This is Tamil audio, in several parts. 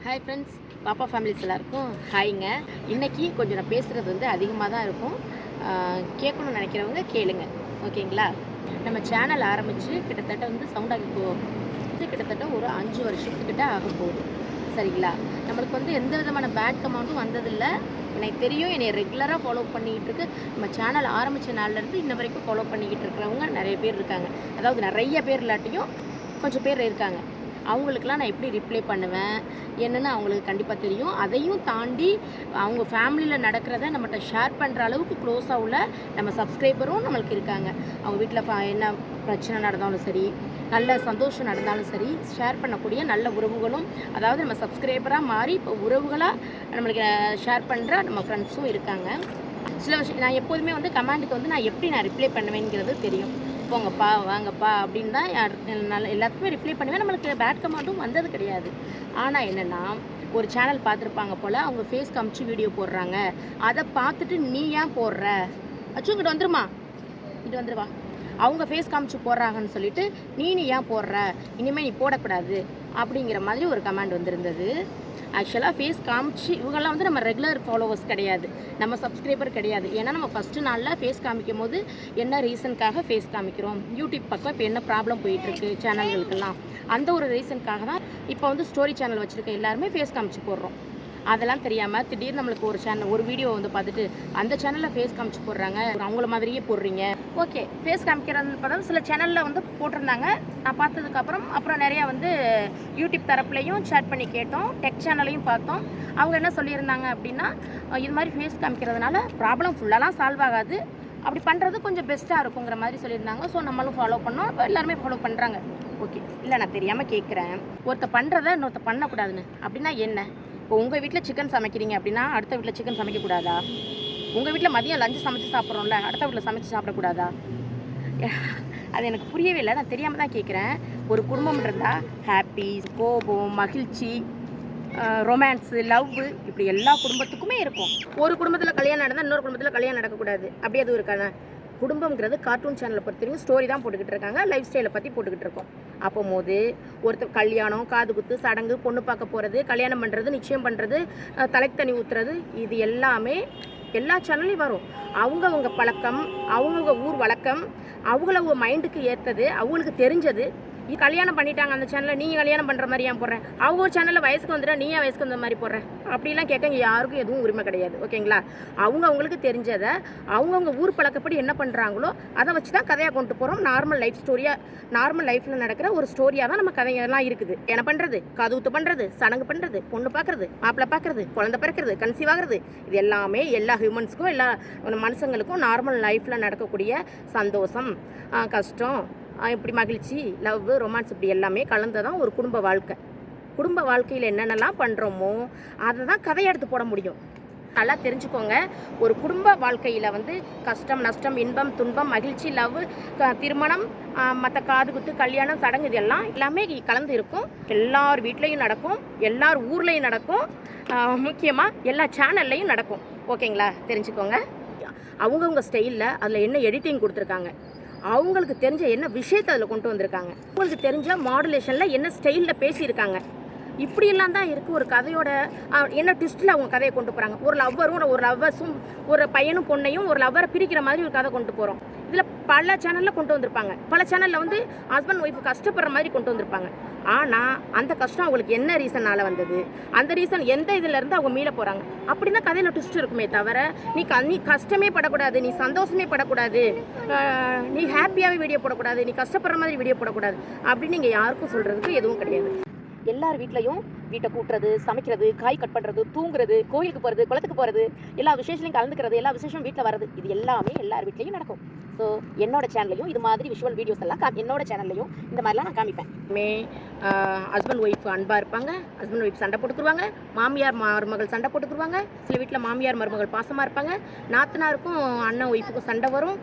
ஹாய் ஃப்ரெண்ட்ஸ், பாப்பா ஃபேமிலிஸ் எல்லாருக்கும் ஹாய்ங்க. இன்றைக்கி கொஞ்சம் நான் பேசுகிறது வந்து அதிகமாக தான் இருக்கும். கேட்கணும்னு நினைக்கிறவங்க கேளுங்க, ஓகேங்களா? நம்ம சேனல் ஆரம்பித்து கிட்டத்தட்ட வந்து கிட்டத்தட்ட ஒரு 5 வருஷத்துக்கிட்ட ஆக போகுது, சரிங்களா? நம்மளுக்கு வந்து எந்த விதமான பேட் கமெண்ட்டும் வந்ததில்லை. எனக்கு தெரியும், என்னை ரெகுலராக ஃபாலோ பண்ணிக்கிட்டு இருக்கு. நம்ம சேனல் ஆரம்பித்த நாள்லேருந்து இன்ன வரைக்கும் ஃபாலோ பண்ணிக்கிட்டு இருக்கிறவங்க நிறைய பேர் இருக்காங்க. அதாவது நிறைய பேர் இல்லாட்டியும் கொஞ்சம் பேர் இருக்காங்க. அவங்களுக்கெல்லாம் நான் எப்படி ரிப்ளை பண்ணுவேன் என்னென்னு அவங்களுக்கு கண்டிப்பாக தெரியும். அதையும் தாண்டி அவங்க ஃபேமிலியில் நடக்கிறத நம்மகிட்ட ஷேர் பண்ணுற அளவுக்கு க்ளோஸாக உள்ள நம்ம சப்ஸ்கிரைபரும் நம்மளுக்கு இருக்காங்க. அவங்க வீட்டில் என்ன பிரச்சனை நடந்தாலும் சரி, நல்ல சந்தோஷம் நடந்தாலும் சரி, ஷேர் பண்ணக்கூடிய நல்ல உறவுகளும், அதாவது நம்ம சப்ஸ்கிரைபராக மாறி இப்போ உறவுகளாக நம்மளுக்கு ஷேர் பண்ணுற நம்ம ஃப்ரெண்ட்ஸும் இருக்காங்க. சில விஷயம் நான் எப்போதுமே வந்து கமெண்ட்டுக்கு வந்து நான் எப்படி ரிப்ளை பண்ணுவேங்கிறது தெரியும். போங்கப்பா வாங்கப்பா அப்படின்னு தான் எல்லாத்துக்குமே ரிப்ளை பண்ணுவேன். நம்மளுக்கு பேட் கமெண்ட்டும் வந்தது கிடையாது. ஆனால் என்னென்னா, ஒரு சேனல் பார்த்துருப்பாங்க போல், அவங்க ஃபேஸ் காமிச்சு வீடியோ போடுறாங்க. அதை பார்த்துட்டு நீ ஏன் போடுற, அச்சு இங்கிட்ட வந்துருமா, இங்கிட்ட வந்துருவா, அவங்க ஃபேஸ் காமிச்சு போடுறாங்கன்னு சொல்லிட்டு நீ ஏன் போடுற, இனிமேல் நீ போடக்கூடாது அப்படிங்கிற மாதிரி ஒரு கமெண்ட் வந்திருந்தது. ஆக்சுவலாக ஃபேஸ் காமிச்சு இவங்கெல்லாம் வந்து நம்ம ரெகுலர் ஃபாலோவர்ஸ் கிடையாது, நம்ம சப்ஸ்கிரைபர் கிடையாது. ஏன்னா நம்ம ஃபஸ்ட்டு நாளில் ஃபேஸ் காமிக்கும் போது என்ன ரீசனுக்காக ஃபேஸ் காமிக்கிறோம், யூடியூப் பக்கம் இப்போ என்ன ப்ராப்ளம் போயிட்டுருக்கு சேனல்களுக்கெல்லாம், அந்த ஒரு ரீசனுக்காக தான் இப்போ வந்து ஸ்டோரி சேனல் வச்சுருக்க எல்லாருமே ஃபேஸ் காமிச்சு போடுறோம். அதெல்லாம் தெரியாமல் திடீர்னு நம்மளுக்கு ஒரு வீடியோ வந்து பார்த்துட்டு அந்த சேனலில் ஃபேஸ் காமிச்சு போடுறாங்க, அவங்கள மாதிரியே போடுறீங்க. ஓகே, ஃபேஸ் காமிக்கிறது படம் சில சேனலில் வந்து போட்டிருந்தாங்க. நான் பார்த்ததுக்கப்புறம் நிறையா வந்து யூடியூப் தரப்புலையும் சேட் பண்ணி கேட்டோம், டெக் சேனலையும் பார்த்தோம். அவங்க என்ன சொல்லியிருந்தாங்க அப்படின்னா, இது மாதிரி ஃபேஸ் காமிக்கிறதுனால ப்ராப்ளம் ஃபுல்லாலாம் சால்வ் ஆகாது, அப்படி பண்ணுறது கொஞ்சம் பெஸ்ட்டாக இருக்குங்கிற மாதிரி சொல்லியிருந்தாங்க. ஸோ நம்மளும் ஃபாலோ பண்ணோம். இப்போ எல்லாருமே ஃபாலோ பண்ணுறாங்க. ஓகே, இல்லை நான் தெரியாமல் கேட்குறேன், ஒருத்தர் பண்ணுறத இன்னொருத்தர் பண்ணக்கூடாதுன்னு அப்படின்னா என்ன? இப்போ உங்கள் வீட்டில் சிக்கன் சமைக்கிறீங்க அப்படின்னா அடுத்த வீட்டில் சிக்கன் சமைக்கக்கூடாதா? உங்கள் வீட்டில் மதியம் லஞ்சு சமைச்சு சாப்பிட்றோம்ல, அடுத்த வீட்டில் சமைச்சு சாப்பிடக்கூடாதா? அது எனக்கு புரியவே இல்லை. நான் தெரியாமல் தான் கேட்குறேன். ஒரு குடும்பம் இருந்தால் ஹாப்பி, கோபம், மகிழ்ச்சி, ரொமான்ஸு, லவ்வு, இப்படி எல்லா குடும்பத்துக்குமே இருக்கும். ஒரு குடும்பத்தில் கல்யாணம் நடந்தால் இன்னொரு குடும்பத்தில் கல்யாணம் நடக்கக்கூடாது, அப்படியே அது இருக்காங்க. குடும்பங்கிறது கார்ட்டூன் சேனலை பொறுத்தவரைக்கும் ஸ்டோரி தான் போட்டுக்கிட்டு இருக்காங்க, லைஃப் ஸ்டைலை பற்றி போட்டுக்கிட்டு இருக்கோம். அப்போது ஒருத்தர் கல்யாணம், காது குத்து, சடங்கு, பொண்ணு பார்க்க போகிறது, கல்யாணம் பண்ணுறது, நிச்சயம் பண்ணுறது, தலைக்கு தண்ணி ஊற்றுறது, இது எல்லாமே எல்லா சேனல்லையும் வரும். அவங்கவுங்க பழக்கம், அவங்கவுங்க ஊர் வழக்கம், அவங்கள மைண்டுக்கு ஏற்றது, அவங்களுக்கு தெரிஞ்சது. கல்யாணம் பண்ணிட்டாங்க அந்த சேனலில், நீங்கள் கல்யாணம் பண்ணுற மாதிரி ஏன் போடுறேன்? அவங்க ஒரு சேனலில் வயசுக்கு வந்துட்டா நீ ஏன் வயசுக்கு வந்த மாதிரி போடுறேன்? அப்படிலாம் கேட்க இங்கே யாருக்கும் எதுவும் உரிமை கிடையாது, ஓகேங்களா? அவங்களுக்கு தெரிஞ்சதை அவங்கவுங்க ஊர் பழக்கப்படி என்ன பண்ணுறாங்களோ அதை வச்சு தான் கதையாக கொண்டு போகிறோம். நார்மல் லைஃப் ஸ்டோரியாக, நார்மல் லைஃப்பில் நடக்கிற ஒரு ஸ்டோரியாக தான் நம்ம கதையெல்லாம் இருக்குது. என்ன பண்ணுறது, காது ஊத்து பண்ணுறது, சடங்கு பண்ணுறது, பொண்ணு பார்க்குறது, மாப்பிள்ளை பார்க்குறது, குழந்தை பிறக்கிறது, கன்சீவ் ஆகிறது, இது எல்லாமே எல்லா ஹியூமன்ஸுக்கும், எல்லா மனுஷங்களுக்கும் நார்மல் லைஃப்பில் நடக்கக்கூடிய சந்தோஷம், கஷ்டம், இப்படி மகிழ்ச்சி, லவ், ரொமான்ஸ், இப்படி எல்லாமே கலந்ததான் ஒரு குடும்ப வாழ்க்கை. குடும்ப வாழ்க்கையில் என்னென்னலாம் பண்ணுறோமோ அதை தான் கதையை எடுத்து போட முடியும். நல்லா தெரிஞ்சுக்கோங்க. ஒரு குடும்ப வாழ்க்கையில் வந்து கஷ்டம், நஷ்டம், இன்பம், துன்பம், மகிழ்ச்சி, லவ், திருமணம், மற்ற காது குத்து, கல்யாணம், சடங்கு, இது எல்லாமே கலந்து இருக்கும். எல்லார் வீட்லேயும் நடக்கும், எல்லார் ஊர்லேயும் நடக்கும், முக்கியமாக எல்லா சேனல்லையும் நடக்கும், ஓகேங்களா? தெரிஞ்சுக்கோங்க. அவங்கவுங்க ஸ்டைலில் அதில் என்ன எடிட்டிங் கொடுத்துருக்காங்க, அவங்களுக்கு தெரிஞ்ச என்ன விஷயத்தை அதில் கொண்டு வந்திருக்காங்க, அவங்களுக்கு தெரிஞ்ச மாடுலேஷனில் என்ன ஸ்டைலில் பேசியிருக்காங்க, இப்படியெல்லாம் தான் இருக்குது ஒரு கதையோட என்ன ட்விஸ்ட்டில் அவங்க கதையை கொண்டு போகிறாங்க. ஒரு லவ்வர்ஸும் ஒரு பையனும் பொண்ணையும் ஒரு லவ்வரை பிரிக்கிற மாதிரி ஒரு கதை கொண்டு போகிறோம். இதில் பல சேனலில் கொண்டு வந்திருப்பாங்க. பல சேனலில் வந்து ஹஸ்பண்ட் ஒய்ஃபு கஷ்டப்படுற மாதிரி கொண்டு வந்திருப்பாங்க. ஆனால் அந்த கஷ்டம் அவங்களுக்கு என்ன ரீசனால் வந்தது, அந்த ரீசன் எந்த இதிலேருந்து அவங்க மீள போகிறாங்க, அப்படி தான் கதையில் ட்விஸ்ட் இருக்குமே தவிர நீ கஷ்டமே படக்கூடாது, நீ சந்தோஷமே படக்கூடாது, நீ ஹாப்பியாகவே வீடியோ போடக்கூடாது, நீ கஷ்டப்படுற மாதிரி வீடியோ போடக்கூடாது அப்படின்னு நீங்கள் யாருக்கும் சொல்கிறதுக்கு எதுவும் கிடையாது. எல்லார் வீட்லையும் வீட்டை கூட்டுறது, சமைக்கிறது, காய் கட் பண்ணுறது, தூங்குறது, கோயிலுக்கு போகிறது, குளத்துக்கு போகிறது, எல்லா விசேஷங்களையும் கலந்துக்கிறது, எல்லா விசேஷம் வீட்டில் வர்றது, இது எல்லாமே எல்லார் வீட்லேயும் நடக்கும். ஸோ என்னோட சேனல்லையும் இது மாதிரி விஷுவல் வீடியோஸ் எல்லாம் என்னோட சேனல்லையும் இந்த மாதிரிலாம் நான் காமிப்பேன். ஹஸ்பண்ட் ஒய்ஃப் அன்பாக இருப்பாங்க, ஹஸ்பண்ட் ஒய்ஃப் சண்டை போட்டுக்குருவாங்க, மாமியார் மருமகள் சண்டை போட்டுக்குருவாங்க, சில வீட்டில் மாமியார் மருமகள் பாசமாக இருப்பாங்க, நாத்தனாருக்கும் அண்ணன் ஒய்ஃபுக்கும் சண்டை வரும்,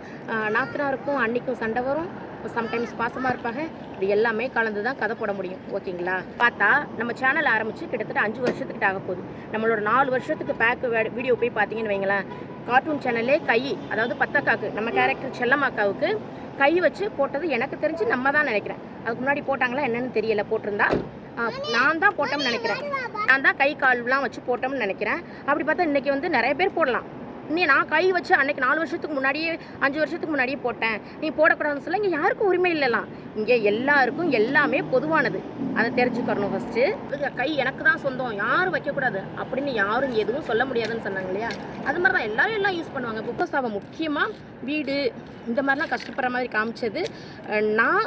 நாத்தனாருக்கும் அன்னிக்கும் சண்டை வரும், சம்டைம்ஸ் பாசமாக இருப்பாங்க. இது எல்லாமே கலந்து தான் கதை போட முடியும், ஓகேங்களா? பார்த்தா நம்ம சேனல் ஆரம்பித்து கிட்டத்தட்ட 5 வருஷத்துக்கிட்ட ஆக போகுது. நம்மளோட 4 வருஷத்துக்கு பேக் வீடியோ போய் பார்த்தீங்கன்னு வைங்களேன், கார்ட்டூன் சேனல்லே அதாவது பத்தக்காக்கு, நம்ம கேரக்டர் செல்லம்மாக்காவுக்கு கை வச்சு போட்டது எனக்கு தெரிஞ்சு நம்ம தான் நினைக்கிறேன். அதுக்கு முன்னாடி போட்டாங்களா என்னன்னு தெரியல, போட்டிருந்தா நான் தான் போட்டோம்னு நினைக்கிறேன், நான் தான் கை கால்லாம் வச்சு போட்டோம்னு நினைக்கிறேன். அப்படி பார்த்தா இன்றைக்கி வந்து நிறைய பேர் போடலாம். இன்னும் நான் கை வச்சு அன்றைக்கி 4 வருஷத்துக்கு முன்னாடியே 5 வருஷத்துக்கு முன்னாடியே போட்டேன், நீ போடக்கூடாதுன்னு சொல்ல இங்கே யாருக்கும் உரிமை இல்லைலாம். இங்கே எல்லாருக்கும் எல்லாமே பொதுவானது, அதை தெரிஞ்சுக்கணும் ஃபஸ்ட்டு. அதுக்கு கை எனக்கு தான் சொந்தம், யாரும் வைக்கக்கூடாது அப்படின்னு யாரும் எதுவும் சொல்ல முடியாதுன்னு சொன்னாங்க இல்லையா? அது மாதிரி தான் எல்லோரும் எல்லாம் யூஸ் பண்ணுவாங்க. புக்கோசாவை முக்கியமாக வீடு இந்த மாதிரிலாம் கஷ்டப்படுற மாதிரி காமிச்சது. நான்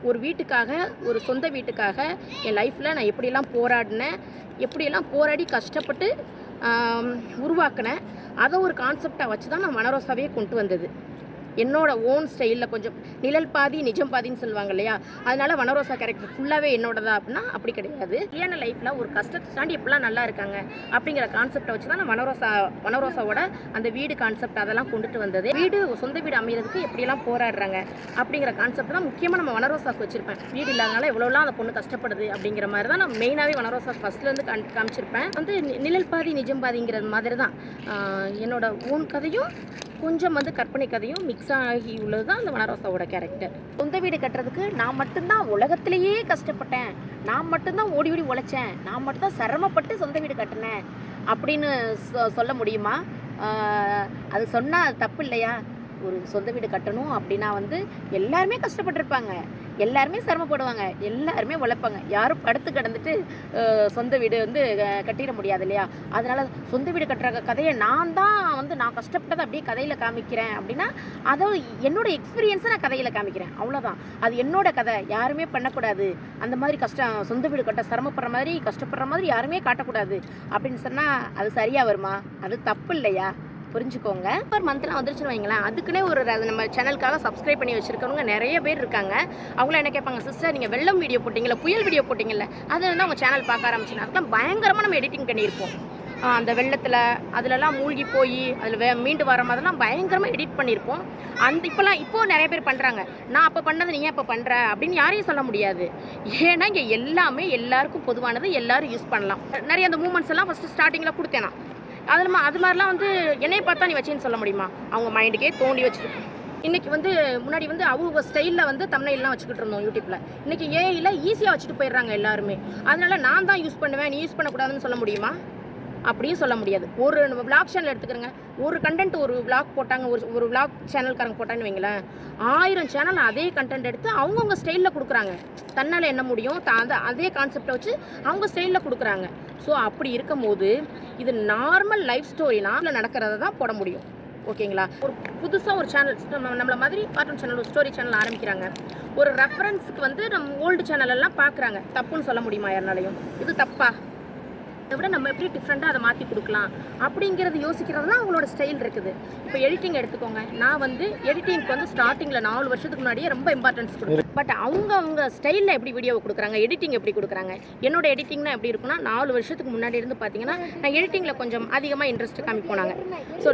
ஒரு வீட்டுக்காக, ஒரு சொந்த வீட்டுக்காக என் லைஃப்பில் நான் எப்படியெல்லாம் போராடினேன், எப்படியெல்லாம் போராடி கஷ்டப்பட்டு உருவாக்கினேன். அதை ஒரு கான்செப்டாக வச்சு தான் நான் வனரோசாவே கொண்டு வந்தது. என்னோட ஓன் ஸ்டைலில் கொஞ்சம் நிழல் பாதி நிஜம் பாதின்னு சொல்லுவாங்க இல்லையா? அதனால வனரோசா கேரக்டர் ஃபுல்லாகவே என்னோடதா அப்படின்னா அப்படி கிடையாது. கல்யாண லைஃப்பில் ஒரு கஷ்டத்தை தாண்டி எப்படிலாம் நல்லா இருக்காங்க அப்படிங்கிற கான்செப்டை வச்சு தான் நான் வனரோசாவோட அந்த வீடு கான்செப்ட் அதெல்லாம் கொண்டுட்டு வந்தது. வீடு சொந்த வீடு அமைகிறதுக்கு எப்படியெல்லாம் போராடுறாங்க அப்படிங்கிற கான்செப்ட் தான் முக்கியமாக நம்ம வனரோசாவுக்கு வச்சுருப்பேன். வீடு இல்லாதனால எவ்வளோலாம் அந்த பொண்ணு கஷ்டப்படுது அப்படிங்கிற மாதிரி தான் நான் மெயினாகவே வனரோசா ஃபஸ்ட்லேருந்து காமிச்சிருப்பேன். வந்து நிழல் பாதி நிஜம் பாதிங்கிற மாதிரி தான் என்னோட ஓன் கதையும் கொஞ்சம் வந்து கற்பனை கதையும் மிக்ஸ் ஆகி உள்ளது தான் அந்த வனரோசாவோட கேரக்டர். சொந்த வீடு கட்டுறதுக்கு நான் மட்டும்தான் உலகத்திலேயே கஷ்டப்பட்டேன், நான் மட்டும்தான் ஓடி ஓடி உழைச்சேன், நான் மட்டும்தான் சிரமப்பட்டு சொந்த வீடு கட்டினேன் அப்படின்னு சொல்ல முடியுமா? அது சொன்னால் தப்பு இல்லையா? ஒரு சொந்த வீடு கட்டணும் அப்படின்னா வந்து எல்லாருமே கஷ்டப்பட்டுருப்பாங்க, எல்லாருமே சிரமப்படுவாங்க, எல்லாருமே உழைப்பாங்க. யாரும் படுத்து கிடந்துட்டு சொந்த வீடு வந்து கட்டிட முடியாது இல்லையா? அதனால் சொந்த வீடு கட்டுற கதையை நான் கஷ்டப்பட்டதை அப்படியே கதையில் காமிக்கிறேன் அப்படின்னா அதாவது என்னோடய எக்ஸ்பீரியன்ஸை நான் கதையில் காமிக்கிறேன், அவ்வளோதான். அது என்னோட கதை, யாருமே பண்ணக்கூடாது. அந்த மாதிரி சொந்த வீடு கட்ட சிரமப்படுற மாதிரி கஷ்டப்படுற மாதிரி யாருமே காட்டக்கூடாது அப்படின்னு சொன்னால் அது சரியாக வருமா? அது தப்பு இல்லையா? புரிஞ்சுக்கோங்க. ஒரு மந்த்லாம் வந்துருச்சுன்னு வைங்களேன், அதுக்குன்னே ஒரு நம்ம சேனலுக்காக சப்ஸ்கிரைப் பண்ணி வச்சுருக்கவங்க நிறைய பேர் இருக்காங்க. அவங்களாம் என்ன கேட்பாங்க, சிஸ்டர் நீங்கள் வெள்ளம் வீடியோ போட்டிங்களா, புயல் வீடியோ போட்டிங்கல்ல, அதில் தான் உங்கள் சேனல் பார்க்க ஆரம்பிச்சுன்னா அதெல்லாம் பயங்கரமாக நம்ம எடிட்டிங் பண்ணியிருப்போம். அந்த வெள்ளத்தில் அதிலலாம் மூழ்கி போய் அதில் மீண்டு வர மாதிரிலாம் பயங்கரமாக எடிட் பண்ணியிருப்போம். இப்போது நிறைய பேர் பண்ணுறாங்க, நான் அப்போ பண்ணது நீங்கள் அப்போ பண்ணுற அப்படின்னு யாரையும் சொல்ல முடியாது. ஏன்னா இங்கே எல்லாமே எல்லாருக்கும் பொதுவானது, எல்லோரும் யூஸ் பண்ணலாம். நிறைய அந்த மூமெண்ட்ஸ் எல்லாம் ஃபஸ்ட்டு ஸ்டார்டிங்கில் கொடுத்தேனா அது மாதிரிலாம் வந்து என்னையை பார்த்தா நீ வச்சேன்னு சொல்ல முடியுமா? அவங்க மைண்டுக்கே தோண்டி வச்சுருக்கோம். இன்றைக்கி வந்து முன்னாடி வந்து அவங்க ஸ்டைலில் வந்து தம்ப்நெயில்லாம் வச்சுக்கிட்டு இருந்தோம் யூடியூப்பில். இன்றைக்கி ஏஐயில் ஈஸியாக வச்சுட்டு போயிடுறாங்க எல்லாருமே. அதனால் நான் தான் யூஸ் பண்ணுவேன், நீ யூஸ் பண்ணக்கூடாதுன்னு சொல்ல முடியுமா? அப்படியும் சொல்ல முடியாது. ஒரு விளாக் சேனல் எடுத்துக்கிறேங்க, ஒரு கண்டென்ட் ஒரு விளாக் போட்டாங்க, ஒரு விளாக் சேனல்காரங்க போட்டான்னு வைங்களேன், 1000 சேனல் அதே கண்டென்ட் எடுத்து அவங்கவுங்க ஸ்டைலில் கொடுக்குறாங்க. தன்னால் என்ன முடியும் அதே கான்செப்டை வச்சு அவங்க ஸ்டைலில் கொடுக்குறாங்க. ஸோ அப்படி இருக்கும் போது இது நார்மல் லைஃப் ஸ்டோரினால் நடக்கிறத தான் போட முடியும். ஓகேங்களா? ஒரு புதுசாக ஒரு சேனல் நம்மளை மாதிரி கார்ட்டூன் சேனல், ஒரு ஸ்டோரி சேனல் ஆரம்பிக்கிறாங்க. ஒரு ரெஃபரன்ஸுக்கு வந்து நம்ம ஓல்டு சேனலெல்லாம் பார்க்குறாங்க. தப்புன்னு சொல்ல முடியுமா யாருனாலையும்? இது தப்பா? அதை விட நம்ம எப்படி டிஃப்ரெண்ட்டாக அதை மாற்றி கொடுக்கலாம் அப்படிங்கிறது யோசிக்கிறதுலாம் அவங்களோட ஸ்டைல் இருக்குது. இப்போ எடிட்டிங் எடுத்துக்கோங்க, நான் வந்து எடிட்டிங்க்கு வந்து ஸ்டார்டிங்கில் 4 வருஷத்துக்கு முன்னாடியே ரொம்ப இம்பார்ட்டன்ஸ் கொடுக்குறேன். பட் அவங்க ஸ்டைலில் எப்படி வீடியோவை கொடுக்குறாங்க, எடிட்டிங் எப்படி கொடுக்குறாங்க, என்னோட எடிட்டிங்னா எப்படி இருக்குன்னா 4 வருஷத்துக்கு முன்னாடி இருந்து பார்த்தீங்கன்னா நான் எடிட்டிங்கில் கொஞ்சம் அதிகமாக இன்ட்ரெஸ்ட் காமிப்போனாங்க. ஸோ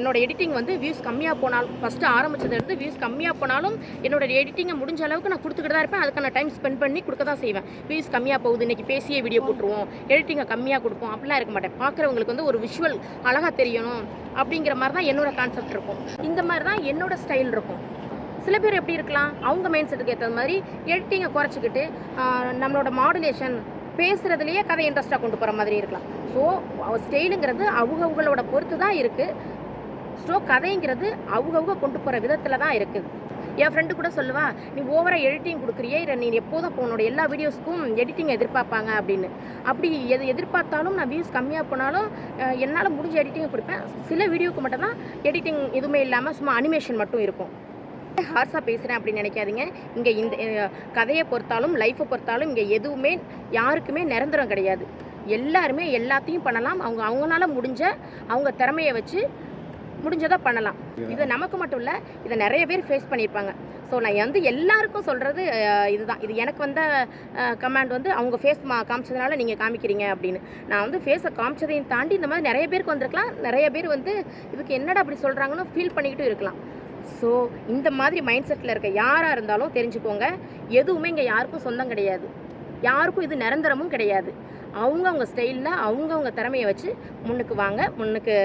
என்னோட எடிட்டிங் வந்து வியூஸ் கம்மியாக போனாலும், ஃபஸ்ட்டு ஆரம்பிச்சதுலேருந்து வியூஸ் கம்மியாக போனாலும் என்னோட எடிட்டிங்கை முடிஞ்ச அளவுக்கு நான் கொடுத்துக்கிட்டு தான் இருப்பேன். அதுக்கான டைம் ஸ்பெண்ட் பண்ணி கொடுக்க தான் செய்வேன். வியூஸ் கம்மியாக போகுது, இன்றைக்கி பேசியே வீடியோ போட்டுருவோம், எடிட்டிங்கை கம்மியாக கொடுப்போம் அப்படிலாம் இருக்க மாட்டேன். பார்க்குறவங்களுக்கு வந்து ஒரு விஷுவல் அழகாக தெரியணும் அப்படிங்கிற மாதிரி தான் என்னோட கான்செப்ட் இருக்கும். இந்த மாதிரி தான் என்னோட ஸ்டைல் இருக்கும். சில பேர் எப்படி இருக்கலாம், அவங்க மைண்ட் செட்டுக்கு ஏற்ற மாதிரி எடிட்டிங்கை குறைச்சிக்கிட்டு நம்மளோட மாடுலேஷன் பேசுகிறதுலையே கதை இன்ட்ரெஸ்ட்டாக கொண்டு போகிற மாதிரி இருக்கலாம். ஸோ ஸ்டைலுங்கிறது அவங்களோட பொறுத்து தான் இருக்குது. ஸோ கதைங்கிறது அவங்க கொண்டு போகிற விதத்தில் தான் இருக்குது. என் ஃப்ரெண்டு கூட சொல்லுவா, நீ ஓவராக எடிட்டிங் கொடுக்குறியே, நீ எப்போதும் உன்னோட எல்லா வீடியோஸ்க்கும் எடிட்டிங் எதிர்பார்ப்பாங்க அப்படின்னு. அப்படி எதிர்பார்த்தாலும் நான் வியூஸ் கம்மியாக போனாலும் என்னால் முடிஞ்ச எடிட்டிங்கை கொடுப்பேன். சில வீடியோவுக்கு மட்டும்தான் எடிட்டிங் எதுவுமே இல்லாமல் சும்மா அனிமேஷன் மட்டும் இருக்கும். ஹார்ஸாக பேசுகிறேன் அப்படின்னு நினைக்காதீங்க. இங்கே இந்த கதையை பொறுத்தாலும் லைஃப்பை பொறுத்தாலும் இங்கே எதுவுமே யாருக்குமே நிரந்தரம் கிடையாது. எல்லாருமே எல்லாத்தையும் பண்ணலாம். அவங்களால முடிஞ்ச அவங்க திறமையை வச்சு முடிஞ்சதாக பண்ணலாம். இது நமக்கு மட்டும் இல்லை, இதை நிறைய பேர் ஃபேஸ் பண்ணியிருப்பாங்க. ஸோ நான் வந்து எல்லாருக்கும் சொல்கிறது இதுதான். இது எனக்கு வந்த கமெண்ட் வந்து அவங்க ஃபேஸ் காமிச்சதுனால நீங்கள் காமிக்கிறீங்க அப்படின்னு. நான் வந்து ஃபேஸை காமிச்சதையும் தாண்டி இந்த மாதிரி நிறைய பேருக்கு வந்திருக்கலாம். நிறைய பேர் வந்து இதுக்கு என்னடா அப்படி சொல்கிறாங்கன்னு ஃபீல் பண்ணிக்கிட்டு இருக்கலாம். ஸோ இந்த மாதிரி மைண்ட் செட்டில் இருக்க யாராக இருந்தாலும் தெரிஞ்சுக்கோங்க, எதுவுமே இங்கே யாருக்கும் சொந்தம் கிடையாது, யாருக்கும் இது நிரந்தரமும் கிடையாது. அவங்கவுங்க ஸ்டைலில் அவங்கவுங்க திறமையை வச்சு முன்னுக்கு வாங்க, முன்னுக்கு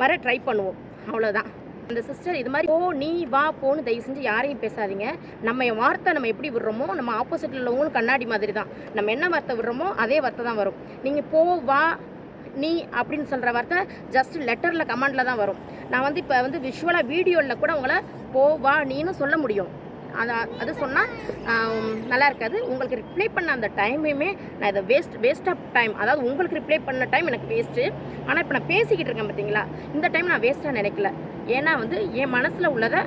வர ட்ரை பண்ணுவோம், அவ்வளோதான். அந்த சிஸ்டர் இது மாதிரி நீ வா போன்னு தயவு செஞ்சு யாரையும் பேசாதீங்க. நம்ம வார்த்தை நம்ம எப்படி விடுறோமோ நம்ம ஆப்போசிட்டில் உள்ளவங்களும் கண்ணாடி மாதிரி தான். நம்ம என்ன வார்த்தை விடுறோமோ அதே வார்த்தை தான் வரும். நீங்கள் போ வா நீ அப்படின்னு சொல்கிற வார்த்தை ஜஸ்ட் லெட்டரில் கமெண்டில் தான் வரும். நான் வந்து இப்போ வந்து விஷுவலாக வீடியோவில் கூட உங்களை போ வா நீன்னு சொல்ல முடியும். அது சொன்னால் நல்லா இருக்காது. உங்களுக்கு ரிப்ளை பண்ண அந்த டைமையுமே நான் இதை வேஸ்ட் ஆஃப் டைம், அதாவது உங்களுக்கு ரிப்ளை பண்ண டைம் எனக்கு வேஸ்ட்டு. ஆனால் இப்போ நான் பேசிக்கிட்டு இருக்கேன் பார்த்தீங்களா, இந்த டைம் நான் வேஸ்ட்டாக நினைக்கல. ஏன்னா வந்து என் மனசில் உள்ளதை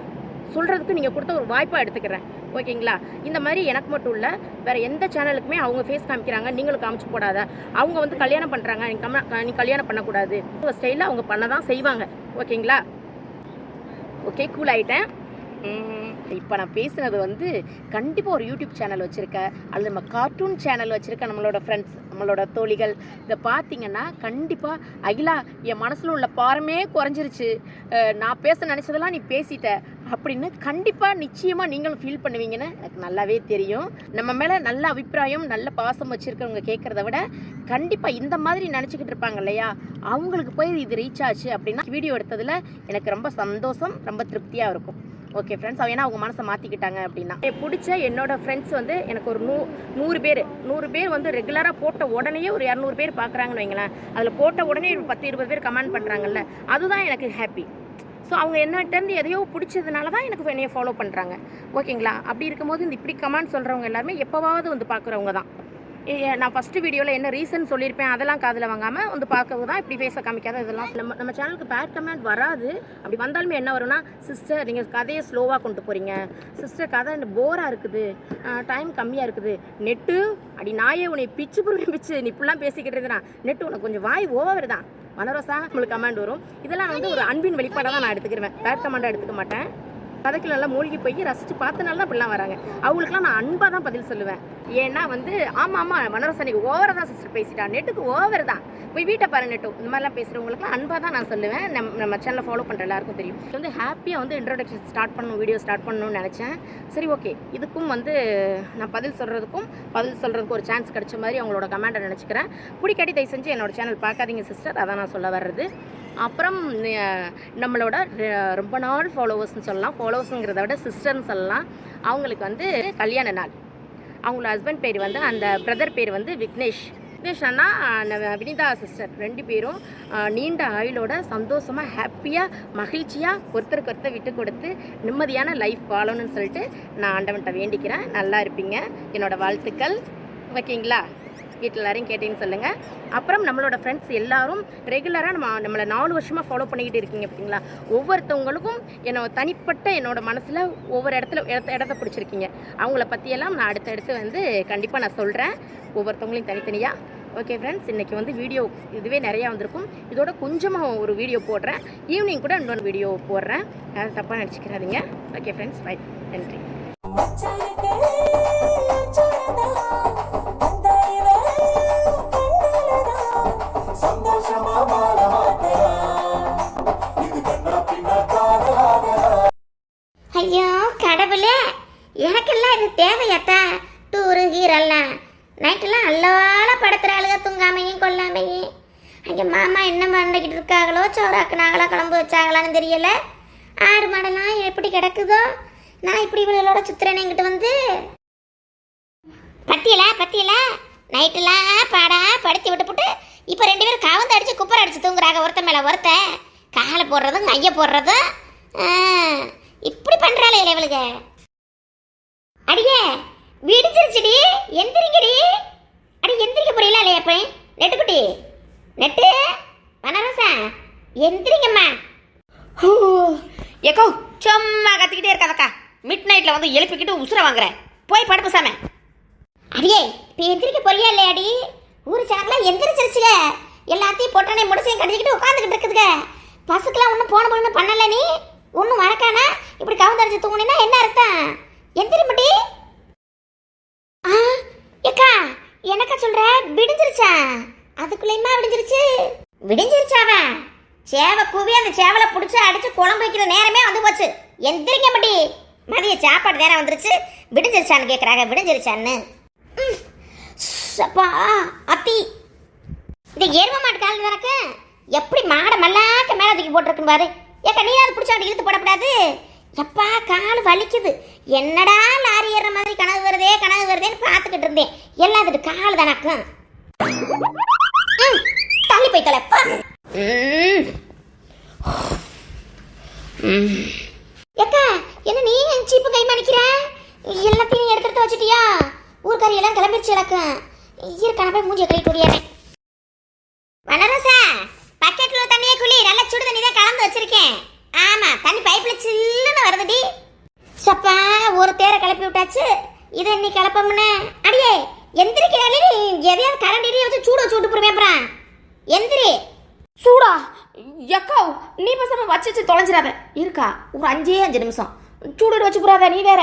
சொல்கிறதுக்கு நீங்கள் கொடுத்த ஒரு வாய்ப்பாக எடுத்துக்கிறேன். ஓகேங்களா? இந்த மாதிரி எனக்கு மட்டும் இல்லை, வேறு எந்த சேனலுக்குமே அவங்க ஃபேஸ் காமிக்கிறாங்க நீங்களும் காமிச்சு போடாத, அவங்க வந்து கல்யாணம் பண்ணுறாங்க நீ கல்யாணம் பண்ணக்கூடாது, உங்கள் ஸ்டைலில் அவங்க பண்ண தான் செய்வாங்க. ஓகேங்களா? ஓகே, கூல் ஆகிட்டேன். இப்போ நான் பேசுனது வந்து கண்டிப்பாக ஒரு யூடியூப் சேனல் வச்சுருக்க அல்லது நம்ம கார்ட்டூன் சேனல் வச்சுருக்க நம்மளோட ஃப்ரெண்ட்ஸ், நம்மளோட தோழிகள் இதை பார்த்தீங்கன்னா கண்டிப்பாக அகிலா என் மனசில் உள்ள பாரமே குறைஞ்சிருச்சு, நான் பேச நினச்சதெல்லாம் நீ பேசிட்ட அப்படின்னு கண்டிப்பாக நிச்சயமாக நீங்களும் ஃபீல் பண்ணுவீங்கன்னு எனக்கு நல்லாவே தெரியும். நம்ம மேலே நல்ல அபிப்பிராயம் நல்ல பாசம் வச்சுருக்கவங்க கேட்குறத விட கண்டிப்பாக இந்த மாதிரி நினச்சிக்கிட்டு இருப்பாங்க இல்லையா, அவங்களுக்கு போய் இது ரீச் ஆச்சு அப்படின்னா வீடியோ எடுத்ததில் எனக்கு ரொம்ப சந்தோஷம், ரொம்ப திருப்தியாக இருக்கும். ஓகே ஃப்ரெண்ட்ஸ், ஏன்னா அவங்க மனசை மாற்றிக்கிட்டாங்க அப்படின்னா. பிடிச்ச என்னோடய ஃப்ரெண்ட்ஸ் வந்து எனக்கு ஒரு 100 பேர் வந்து ரெகுலராக போட்ட உடனேயே ஒரு 200 பேர் பார்க்குறாங்கன்னு வைங்களேன். அதில் போட்ட உடனே 10-20 பேர் கமெண்ட் பண்ணுறாங்கல்ல, அதுதான் எனக்கு ஹாப்பி. ஸோ அவங்க என்னட்டேருந்து எதையோ பிடிச்சதுனால தான் எனக்கு என்னையை ஃபாலோ பண்ணுறாங்க. ஓகேங்களா? அப்படி இருக்கும்போது இந்த இப்படி கமெண்ட் சொல்கிறவங்க எல்லாருமே எப்போவாவது வந்து பார்க்குறவங்க தான். நான் ஃபஸ்ட்டு வீடியோவில் என்ன ரீசன் சொல்லியிருப்பேன் அதெல்லாம் காதில் வாங்காமல் வந்து பார்க்கறது தான் இப்படி பேச காமிக்காத இதெல்லாம். நம்ம சேனலுக்கு பேட் கமெண்ட் வராது. அப்படி வந்தாலுமே என்ன வரும்னா, சிஸ்டர் நீங்கள் கதையை ஸ்லோவாக கொண்டு போகிறீங்க, சிஸ்டர் கதை போராக இருக்குது, டைம் கம்மியாக இருக்குது, நெட்டு அடி நாயே உன்னை பிச்சு நீ இப்படிலாம் பேசிக்கிட்டு இருந்தேன்னா நெட்டு உனக்கு கொஞ்சம் வாய் ஓவர் தான் மனரோசா உங்களுக்கு கமெண்ட் வரும். இதெல்லாம் வந்து ஒரு அன்பின் வெளிப்பாடாக தான் நான் எடுத்துக்கிறேன், பேட் கமெண்டாக எடுத்துக்க மாட்டேன். கதைக்கு நல்லா மூழ்கி போய் ரசித்து பார்த்தனால தான் அப்படிலாம் வராங்க. அவங்களுக்குலாம் நான் அன்பாக தான் பதில் சொல்லுவேன். ஏன்னா வந்து ஆமாம் மனோரசனிக்கு ஓவராக தான் சிஸ்டர் பேசிட்டா, நெட்டுக்கு ஓவர் தான், போய் வீட்டை பாரு நெட்டு, இந்த மாதிரிலாம் பேசுகிறவங்களுக்குலாம் அன்பாக தான் நான் சொல்லுவேன். நம்ம சேனலை ஃபாலோ பண்ணுற எல்லாருக்கும் தெரியும். வந்து ஹாப்பியாக வந்து இன்ட்ரோடக்ஷன் ஸ்டார்ட் பண்ணணும், வீடியோ ஸ்டார்ட் பண்ணணும்னு நினச்சேன். சரி ஓகே, இதுக்கும் வந்து நான் பதில் சொல்கிறதுக்கு ஒரு சான்ஸ் கிடைச்ச மாதிரி அவங்களோட கமெண்ட்டை நினச்சிக்கிறேன். பிடிக்காட்டி தயவு செஞ்சு என்னோட சேனல் பார்க்காதீங்க சிஸ்டர், அதான் நான் சொல்ல வர்றது. அப்புறம் நம்மளோட ரொம்ப நாள் ஃபாலோவர்ஸ்னு சொல்லலாம், ஃபாலோவர்ஸுங்கிறத விட சிஸ்டர்னு சொல்லலாம். அவங்களுக்கு வந்து கல்யாண நாள். அவங்களோட ஹஸ்பண்ட் பேர் வந்து அந்த பிரதர் பேர் வந்து விக்னேஷ் அண்ணா, வினிதா சிஸ்டர் 2 பேரும் நீண்ட ஆயுளோட சந்தோஷமாக ஹாப்பியாக மகிழ்ச்சியாக ஒருத்தருக்கு விட்டு கொடுத்து நிம்மதியான லைஃப் வாழணும்னு சொல்லிட்டு நான் ஆண்டவன்கிட்ட வேண்டிக்கிறேன். நல்லா இருப்பீங்க, என்னோடய வாழ்த்துக்கள். ஓகேங்களா? வீட்டில் எல்லாரையும் கேட்டேன்னு சொல்லுங்கள். அப்புறம் நம்மளோட ஃப்ரெண்ட்ஸ் எல்லாரும் ரெகுலராக நம்மளை 4 வருஷமாக ஃபாலோ பண்ணிக்கிட்டு இருக்கீங்க பார்த்தீங்களா, ஒவ்வொருத்தவங்களுக்கும் என்னோட மனசில் ஒவ்வொரு இடத்த பிடிச்சிருக்கீங்க. அவங்கள பற்றியெல்லாம் நான் அடுத்தடுத்து வந்து கண்டிப்பாக நான் சொல்கிறேன், ஒவ்வொருத்தவங்களையும் தனித்தனியாக. ஓகே ஃப்ரெண்ட்ஸ், இன்றைக்கி வந்து வீடியோ இதுவே நிறையா வந்திருக்கும். இதோட கொஞ்சமாக ஒரு வீடியோ போடுறேன், ஈவினிங் கூட இன்னொரு வீடியோ போடுறேன், தப்பாக நினச்சிக்கிறாதீங்க. ஓகே ஃப்ரெண்ட்ஸ், பை, நன்றி. ஐயோ கடவுளே, எனக்கெல்லாம் இது தேவையாத்தா? டூரு கீரெல்லாம் நைட்டெல்லாம் அல்லவால படுத்துற ஆளுக, தூங்காமையும் கொல்லாமையும். அங்கே மாமா என்ன பண்ணிக்கிட்டு இருக்காங்களோ, சோறாக்குனாங்களோ, குழம்பு வச்சாங்களான்னு தெரியல. ஆடு மாடெல்லாம் எப்படி கிடக்குதோ, நான் இப்படி இவளோட சுத்துறேன். என்கிட்ட வந்து பத்தியல நைட்டெல்லாம் பாடா படுத்தி விட்டுப்புட்டு இப்போ 2 பேரும் கவுந்து அடிச்சு குப்பரை அடிச்சு தூங்குறாங்க, ஒருத்த மேலே ஒருத்த. காலை போடுறதும் கையை போடுறதும் இப்படி பண்றாளே இவளுக. அடியே விடிச்சிருச்சுடி, எந்திரிங்கடி. அடி எந்திரிக்க புரியல இல்லையா? போய் நெட்டுக்குட்டி, நெட்டு வனரசா, எந்திரிங்கம்மா. ஏக்கோ சும்மா கத்திக்கிட்டே இருக்காதக்கா, மிட் நைட்டில் வந்து எழுப்பிக்கிட்டு உசுர வாங்குறேன், போய் படுப்பு சாம. அடியே இப்போ எந்திரிக்க போறியா இல்லையாடி? ஊரு சாக்கெல்லாம் எந்திரிச்சிருச்சுல, எல்லாத்தையும் பொட்டனை முடிச்சையும் கடிச்சிக்கிட்டு உட்காந்துக்கிட்டு இருக்குதுங்க. பசுக்கெல்லாம் ஒன்றும் போன பண்ணல, நீ ஒன்றும் மறக்கானா இப்படி கவுந்தடிச்சு தூங்குனா என்ன அர்த்தம்? எந்திரி முடி. ஏக்கா என்னக்கா சொல்ற? விடிஞ்சிருச்சா? அதுக்குள்ளேயுமா விடிஞ்சிருச்சாவா? சேவை கூவி அந்த சேவலை பிடிச்சி அடிச்சு குழம்பு வைக்கிற நேரமே வந்து போச்சு. எந்திரிங்க முடி, மதிய சாப்பாடு நேரம் வந்துருச்சு. விடிஞ்சிருச்சான்னு கேட்குறாங்க, விடிஞ்சிருச்சான்னு. அப்பா அத்தி, இந்த எரும மாட்டு கால் தானக்க எப்படி மாடை மல்லாக்க மேலே தூக்கி போட்டிருக்குன்னு பாரு. ஏக்கா நீ அதை பிடிச்ச அப்படி இழுத்து போடக்கூடாது. எப்பா கால் வலிக்குது. என்னடா லாரி ஏறுற மாதிரி கனவு வருதேன்னு பார்த்துக்கிட்டு இருந்தேன். எல்லாம் அதுக்கு கால் தானாக்கும். தள்ளி போய் தலைப்பா. ஏக்கா என்ன நீ சீப்பு கை மணிக்கிற? எல்லாத்தையும் எடுத்துட்டு வச்சுட்டியா? ஊர்க்காரி எல்லாம் கிளம்பிடுச்சு இலக்கும். இருக்கான போய் மூஞ்சி கழிட்டு ஓடியாரேன். வனரசா பக்கெட்ல தண்ணியே குளி. நல்லா சுடு தண்ணி தான் கலந்து வச்சிருக்கேன். ஆமா தண்ணி பைப்ல சில்லுன்னு வருதுடி. சப்பா ஒரு தேரை கிளப்பி விட்டாச்சு. இதை இன்னி கிளப்பம்னு அடியே எந்திரிக்கிறாளே. எதையாவது கரண்ட் இடியை வச்சு சூட வச்சு விட்டு போடுவேன். எந்திரி. சூடா எக்கா நீ பசங்க வச்சு தொலைஞ்சிடாத இருக்கா. ஒரு 5 நிமிஷம் சூடு வச்சு போறாத நீ வேற.